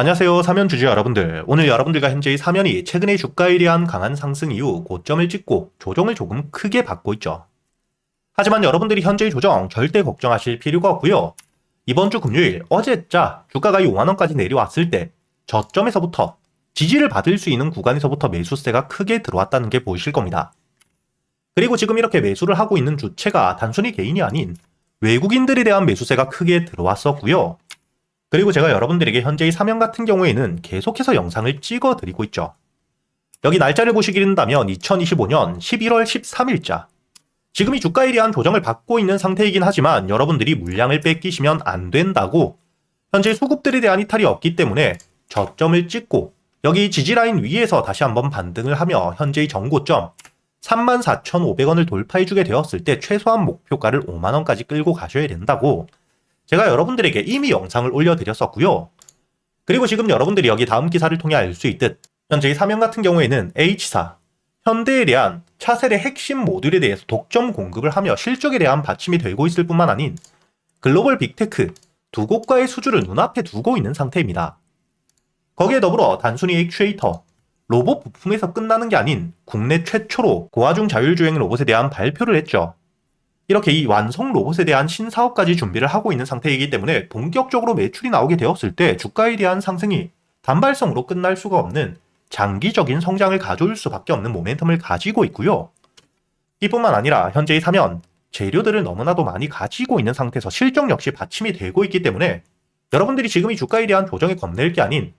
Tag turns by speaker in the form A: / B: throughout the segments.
A: 안녕하세요. 사면주주 여러분들. 오늘 여러분들과 현재의 사면이 최근의 주가에 대한 강한 상승 이후 고점을 찍고 조정을 조금 크게 받고 있죠. 하지만 여러분들이 현재의 조정 절대 걱정하실 필요가 없고요. 이번 주 금요일 어제자 주가가 5만원까지 내려왔을 때 저점에서부터 지지를 받을 수 있는 구간에서부터 매수세가 크게 들어왔다는 게 보이실 겁니다. 그리고 지금 이렇게 매수를 하고 있는 주체가 단순히 개인이 아닌 외국인들에 대한 매수세가 크게 들어왔었고요. 그리고 제가 여러분들에게 현재의 사면 같은 경우에는 계속해서 영상을 찍어 드리고 있죠. 여기 날짜를 보시게 된다면 2025년 11월 13일자. 지금 이 주가에 대한 조정을 받고 있는 상태이긴 하지만 여러분들이 물량을 뺏기시면 안 된다고 현재 수급들에 대한 이탈이 없기 때문에 저점을 찍고 여기 지지라인 위에서 다시 한번 반등을 하며 현재의 정고점 34,500원을 돌파해주게 되었을 때 최소한 목표가를 5만원까지 끌고 가셔야 된다고 제가 여러분들에게 이미 영상을 올려드렸었고요. 그리고 지금 여러분들이 여기 다음 기사를 통해 알 수 있듯 현재의 사면 같은 경우에는 H사, 현대에 대한 차셀의 핵심 모듈에 대해서 독점 공급을 하며 실적에 대한 받침이 되고 있을 뿐만 아닌 글로벌 빅테크 두 곳과의 수주를 눈앞에 두고 있는 상태입니다. 거기에 더불어 단순히 액추에이터, 로봇 부품에서 끝나는 게 아닌 국내 최초로 고화중 자율주행 로봇에 대한 발표를 했죠. 이렇게 이 완성 로봇에 대한 신사업까지 준비를 하고 있는 상태이기 때문에 본격적으로 매출이 나오게 되었을 때 주가에 대한 상승이 단발성으로 끝날 수가 없는 장기적인 성장을 가져올 수밖에 없는 모멘텀을 가지고 있고요. 이뿐만 아니라 현재의 사면, 재료들을 너무나도 많이 가지고 있는 상태에서 실적 역시 받침이 되고 있기 때문에 여러분들이 지금 이 주가에 대한 조정에 겁낼 게 아닌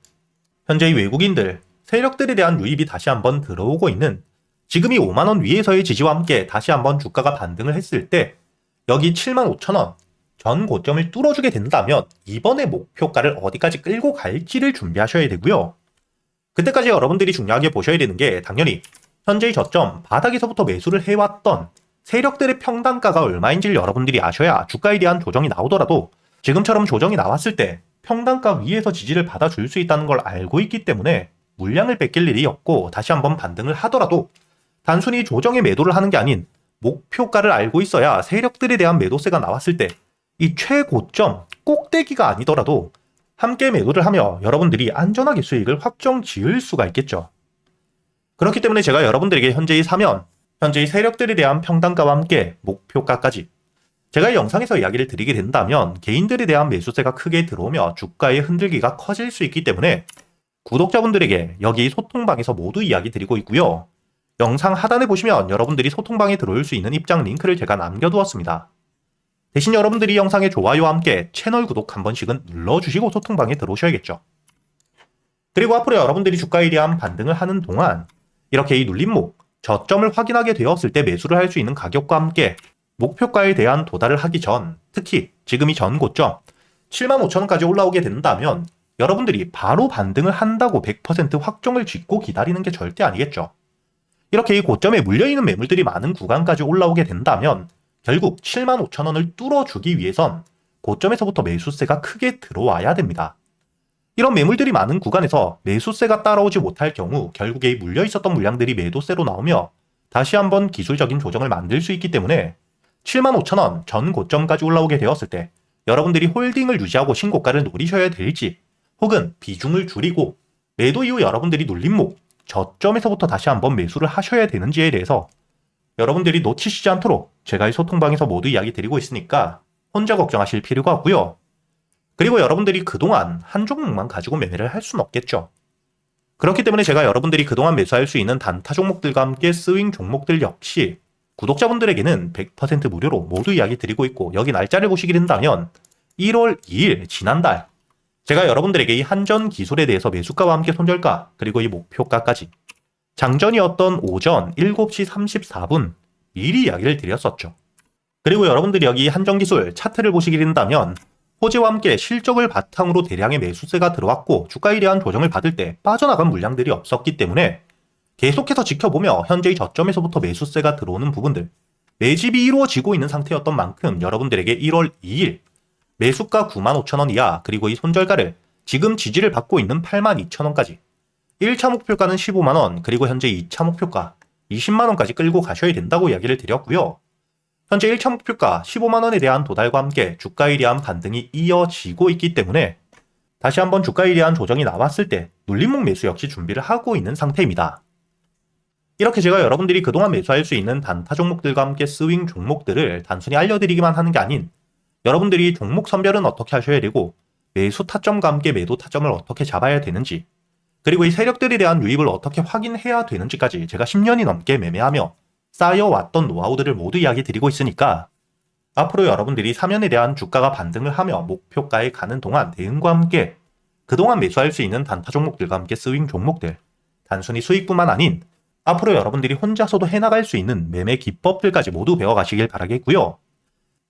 A: 현재의 외국인들, 세력들에 대한 유입이 다시 한번 들어오고 있는 지금 이 5만원 위에서의 지지와 함께 다시 한번 주가가 반등을 했을 때 여기 75,000원 전 고점을 뚫어주게 된다면 이번에 목표가를 어디까지 끌고 갈지를 준비하셔야 되고요. 그때까지 여러분들이 중요하게 보셔야 되는 게 당연히 현재의 저점 바닥에서부터 매수를 해왔던 세력들의 평단가가 얼마인지를 여러분들이 아셔야 주가에 대한 조정이 나오더라도 지금처럼 조정이 나왔을 때 평단가 위에서 지지를 받아줄 수 있다는 걸 알고 있기 때문에 물량을 뺏길 일이 없고 다시 한번 반등을 하더라도 단순히 조정에 매도를 하는 게 아닌 목표가를 알고 있어야 세력들에 대한 매도세가 나왔을 때 이 최고점 꼭대기가 아니더라도 함께 매도를 하며 여러분들이 안전하게 수익을 확정 지을 수가 있겠죠. 그렇기 때문에 제가 여러분들에게 현재의 사면, 현재의 세력들에 대한 평단가와 함께 목표가까지 제가 이 영상에서 이야기를 드리게 된다면 개인들에 대한 매수세가 크게 들어오며 주가의 흔들기가 커질 수 있기 때문에 구독자분들에게 여기 소통방에서 모두 이야기 드리고 있고요. 영상 하단에 보시면 여러분들이 소통방에 들어올 수 있는 입장 링크를 제가 남겨두었습니다. 대신 여러분들이 영상의 좋아요와 함께 채널 구독 한 번씩은 눌러주시고 소통방에 들어오셔야겠죠. 그리고 앞으로 여러분들이 주가에 대한 반등을 하는 동안 이렇게 이 눌림목, 저점을 확인하게 되었을 때 매수를 할 수 있는 가격과 함께 목표가에 대한 도달을 하기 전, 특히 지금 이 전 고점 75,000원까지 올라오게 된다면 여러분들이 바로 반등을 한다고 100% 확정을 짓고 기다리는 게 절대 아니겠죠. 이렇게 이 고점에 물려있는 매물들이 많은 구간까지 올라오게 된다면 결국 75,000원을 뚫어주기 위해선 고점에서부터 매수세가 크게 들어와야 됩니다. 이런 매물들이 많은 구간에서 매수세가 따라오지 못할 경우 결국에 물려있었던 물량들이 매도세로 나오며 다시 한번 기술적인 조정을 만들 수 있기 때문에 75,000원 전 고점까지 올라오게 되었을 때 여러분들이 홀딩을 유지하고 신고가를 노리셔야 될지 혹은 비중을 줄이고 매도 이후 여러분들이 눌림목, 저점에서부터 다시 한번 매수를 하셔야 되는지에 대해서 여러분들이 놓치시지 않도록 제가 이 소통방에서 모두 이야기 드리고 있으니까 혼자 걱정하실 필요가 없고요. 그리고 여러분들이 그동안 한 종목만 가지고 매매를 할 수는 없겠죠. 그렇기 때문에 제가 여러분들이 그동안 매수할 수 있는 단타 종목들과 함께 스윙 종목들 역시 구독자분들에게는 100% 무료로 모두 이야기 드리고 있고 여기 날짜를 보시게 된다면 1월 2일 지난달 제가 여러분들에게 이 한전 기술에 대해서 매수가와 함께 손절가 그리고 이 목표가까지 장전이었던 오전 7시 34분 미리 이야기를 드렸었죠. 그리고 여러분들이 여기 한전기술 차트를 보시게 된다면 호재와 함께 실적을 바탕으로 대량의 매수세가 들어왔고 주가에 대한 조정을 받을 때 빠져나간 물량들이 없었기 때문에 계속해서 지켜보며 현재의 저점에서부터 매수세가 들어오는 부분들 매집이 이루어지고 있는 상태였던 만큼 여러분들에게 1월 2일 매수가 95,000원 이하 그리고 이 손절가를 지금 지지를 받고 있는 82,000원까지 1차 목표가는 15만원 그리고 현재 2차 목표가 20만원까지 끌고 가셔야 된다고 이야기를 드렸고요. 현재 1차 목표가 15만원에 대한 도달과 함께 주가에 대한 반등이 이어지고 있기 때문에 다시 한번 주가에 대한 조정이 나왔을 때 눌림목 매수 역시 준비를 하고 있는 상태입니다. 이렇게 제가 여러분들이 그동안 매수할 수 있는 단타 종목들과 함께 스윙 종목들을 단순히 알려드리기만 하는 게 아닌 여러분들이 종목 선별은 어떻게 하셔야 되고 매수 타점과 함께 매도 타점을 어떻게 잡아야 되는지 그리고 이 세력들에 대한 유입을 어떻게 확인해야 되는지까지 제가 10년이 넘게 매매하며 쌓여왔던 노하우들을 모두 이야기 드리고 있으니까 앞으로 여러분들이 사면에 대한 주가가 반등을 하며 목표가에 가는 동안 대응과 함께 그동안 매수할 수 있는 단타 종목들과 함께 스윙 종목들 단순히 수익뿐만 아닌 앞으로 여러분들이 혼자서도 해나갈 수 있는 매매 기법들까지 모두 배워가시길 바라겠고요.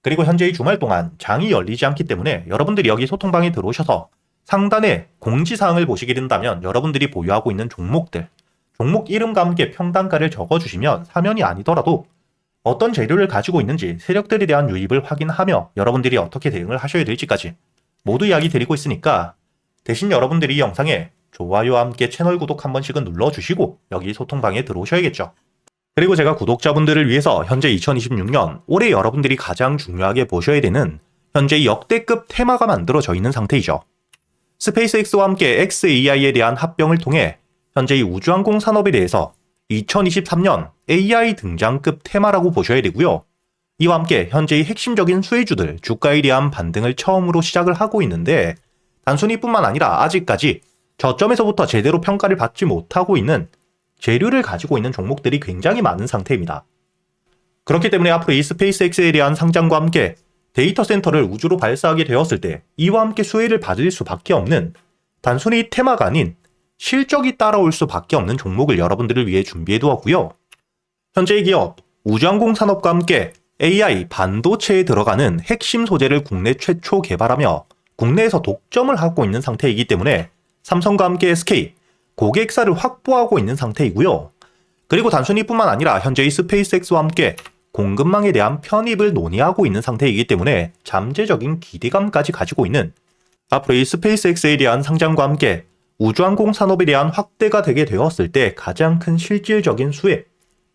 A: 그리고 현재 이 주말 동안 장이 열리지 않기 때문에 여러분들이 여기 소통방에 들어오셔서 상단에 공지사항을 보시게 된다면 여러분들이 보유하고 있는 종목들 종목 이름과 함께 평단가를 적어주시면 사면이 아니더라도 어떤 재료를 가지고 있는지 세력들에 대한 유입을 확인하며 여러분들이 어떻게 대응을 하셔야 될지까지 모두 이야기 드리고 있으니까 대신 여러분들이 이 영상에 좋아요와 함께 채널 구독 한 번씩은 눌러주시고 여기 소통방에 들어오셔야겠죠. 그리고 제가 구독자분들을 위해서 현재 2026년 올해 여러분들이 가장 중요하게 보셔야 되는 현재 역대급 테마가 만들어져 있는 상태이죠. 스페이스X와 함께 xAI에 대한 합병을 통해 현재 이 우주항공 산업에 대해서 2023년 AI 등장급 테마라고 보셔야 되고요. 이와 함께 현재의 핵심적인 수혜주들 주가에 대한 반등을 처음으로 시작을 하고 있는데 단순히 뿐만 아니라 아직까지 저점에서부터 제대로 평가를 받지 못하고 있는 재료를 가지고 있는 종목들이 굉장히 많은 상태입니다. 그렇기 때문에 앞으로 이 스페이스X에 대한 상장과 함께 데이터 센터를 우주로 발사하게 되었을 때 이와 함께 수혜를 받을 수밖에 없는 단순히 테마가 아닌 실적이 따라올 수밖에 없는 종목을 여러분들을 위해 준비해 두었고요. 현재의 기업 우주항공 산업과 함께 AI 반도체에 들어가는 핵심 소재를 국내 최초 개발하며 국내에서 독점을 하고 있는 상태이기 때문에 삼성과 함께 SK 고객사를 확보하고 있는 상태이고요. 그리고 단순히 뿐만 아니라 현재의 스페이스X와 함께 공급망에 대한 편입을 논의하고 있는 상태이기 때문에 잠재적인 기대감까지 가지고 있는 앞으로 이 스페이스X에 대한 상장과 함께 우주항공 산업에 대한 확대가 되게 되었을 때 가장 큰 실질적인 수혜,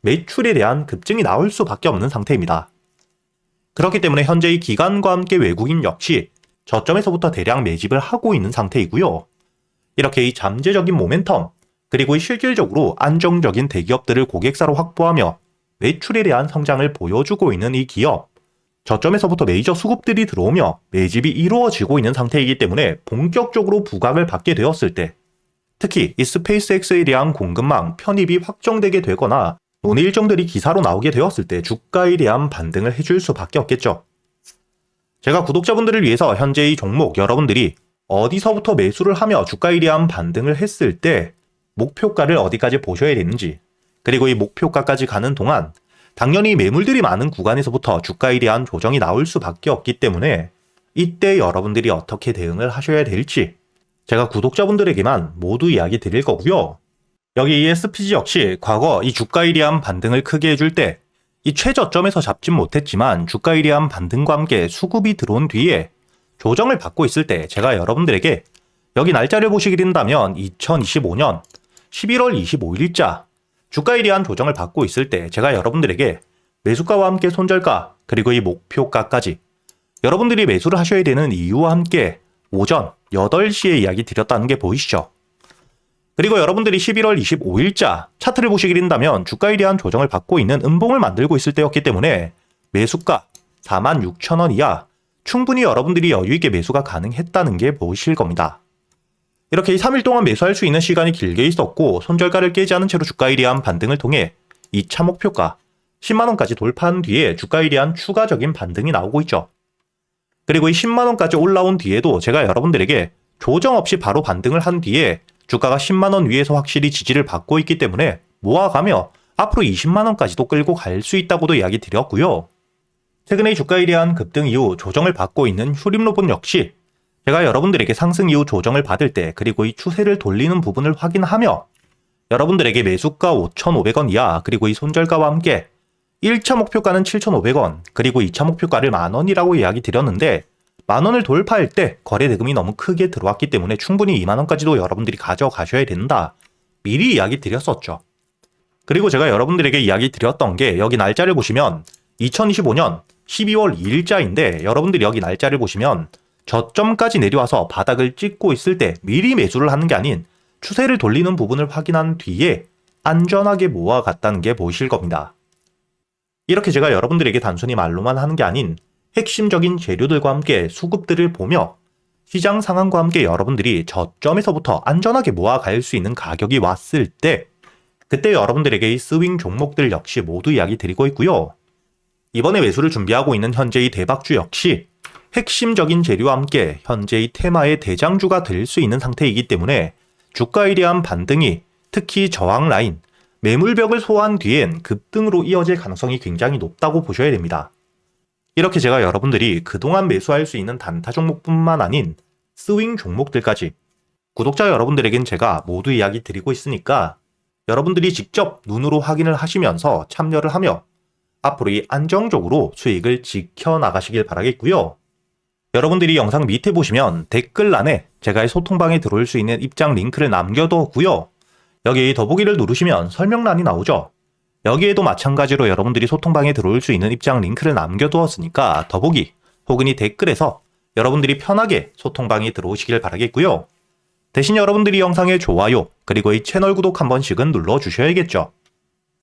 A: 매출에 대한 급증이 나올 수밖에 없는 상태입니다. 그렇기 때문에 현재 이 기관과 함께 외국인 역시 저점에서부터 대량 매집을 하고 있는 상태이고요. 이렇게 이 잠재적인 모멘텀, 그리고 이 실질적으로 안정적인 대기업들을 고객사로 확보하며 매출에 대한 성장을 보여주고 있는 이 기업, 저점에서부터 메이저 수급들이 들어오며 매집이 이루어지고 있는 상태이기 때문에 본격적으로 부각을 받게 되었을 때 특히 이 스페이스X에 대한 공급망 편입이 확정되게 되거나 논의 일정들이 기사로 나오게 되었을 때 주가에 대한 반등을 해줄 수밖에 없겠죠. 제가 구독자분들을 위해서 현재 이 종목 여러분들이 어디서부터 매수를 하며 주가에 대한 반등을 했을 때 목표가를 어디까지 보셔야 되는지 그리고 이 목표가까지 가는 동안 당연히 매물들이 많은 구간에서부터 주가에 대한 조정이 나올 수밖에 없기 때문에 이때 여러분들이 어떻게 대응을 하셔야 될지 제가 구독자분들에게만 모두 이야기 드릴 거고요. 여기 이 SPG 역시 과거 이 주가에 대한 반등을 크게 해줄 때 이 최저점에서 잡진 못했지만 주가에 대한 반등과 함께 수급이 들어온 뒤에 조정을 받고 있을 때 제가 여러분들에게 여기 날짜를 보시게 된다면 2025년 11월 25일자 주가에 대한 조정을 받고 있을 때 제가 여러분들에게 매수가와 함께 손절가 그리고 이 목표가까지 여러분들이 매수를 하셔야 되는 이유와 함께 오전 8시에 이야기 드렸다는 게 보이시죠? 그리고 여러분들이 11월 25일자 차트를 보시게 된다면 주가에 대한 조정을 받고 있는 음봉을 만들고 있을 때였기 때문에 매수가 46,000원 이하 충분히 여러분들이 여유있게 매수가 가능했다는 게 보이실 겁니다. 이렇게 3일 동안 매수할 수 있는 시간이 길게 있었고 손절가를 깨지 않은 채로 주가에 대한 반등을 통해 2차 목표가 10만원까지 돌파한 뒤에 주가에 대한 추가적인 반등이 나오고 있죠. 그리고 이 10만원까지 올라온 뒤에도 제가 여러분들에게 조정 없이 바로 반등을 한 뒤에 주가가 10만원 위에서 확실히 지지를 받고 있기 때문에 모아가며 앞으로 20만원까지도 끌고 갈 수 있다고도 이야기 드렸고요. 최근에 주가에 대한 급등 이후 조정을 받고 있는 휴림로봇 역시 제가 여러분들에게 상승 이후 조정을 받을 때 그리고 이 추세를 돌리는 부분을 확인하며 여러분들에게 매수가 5,500원 이하 그리고 이 손절가와 함께 1차 목표가는 7,500원 그리고 2차 목표가를 만원이라고 이야기 드렸는데 만원을 돌파할 때 거래 대금이 너무 크게 들어왔기 때문에 충분히 2만원까지도 여러분들이 가져가셔야 된다. 미리 이야기 드렸었죠. 그리고 제가 여러분들에게 이야기 드렸던 게 여기 날짜를 보시면 2025년 12월 2일자인데 여러분들이 여기 날짜를 보시면 저점까지 내려와서 바닥을 찍고 있을 때 미리 매수를 하는 게 아닌 추세를 돌리는 부분을 확인한 뒤에 안전하게 모아갔다는 게 보이실 겁니다. 이렇게 제가 여러분들에게 단순히 말로만 하는 게 아닌 핵심적인 재료들과 함께 수급들을 보며 시장 상황과 함께 여러분들이 저점에서부터 안전하게 모아갈 수 있는 가격이 왔을 때 그때 여러분들에게 이 스윙 종목들 역시 모두 이야기 드리고 있고요. 이번에 매수를 준비하고 있는 현재의 대박주 역시 핵심적인 재료와 함께 현재의 테마의 대장주가 될 수 있는 상태이기 때문에 주가에 대한 반등이 특히 저항 라인, 매물벽을 소화한 뒤엔 급등으로 이어질 가능성이 굉장히 높다고 보셔야 됩니다. 이렇게 제가 여러분들이 그동안 매수할 수 있는 단타 종목뿐만 아닌 스윙 종목들까지 구독자 여러분들에겐 제가 모두 이야기 드리고 있으니까 여러분들이 직접 눈으로 확인을 하시면서 참여를 하며 앞으로 이 안정적으로 수익을 지켜나가시길 바라겠고요. 여러분들이 영상 밑에 보시면 댓글란에 제가 소통방에 들어올 수 있는 입장 링크를 남겨뒀고요. 여기 더보기를 누르시면 설명란이 나오죠. 여기에도 마찬가지로 여러분들이 소통방에 들어올 수 있는 입장 링크를 남겨두었으니까 더보기 혹은 이 댓글에서 여러분들이 편하게 소통방에 들어오시길 바라겠고요. 대신 여러분들이 영상의 좋아요 그리고 이 채널 구독 한 번씩은 눌러주셔야겠죠.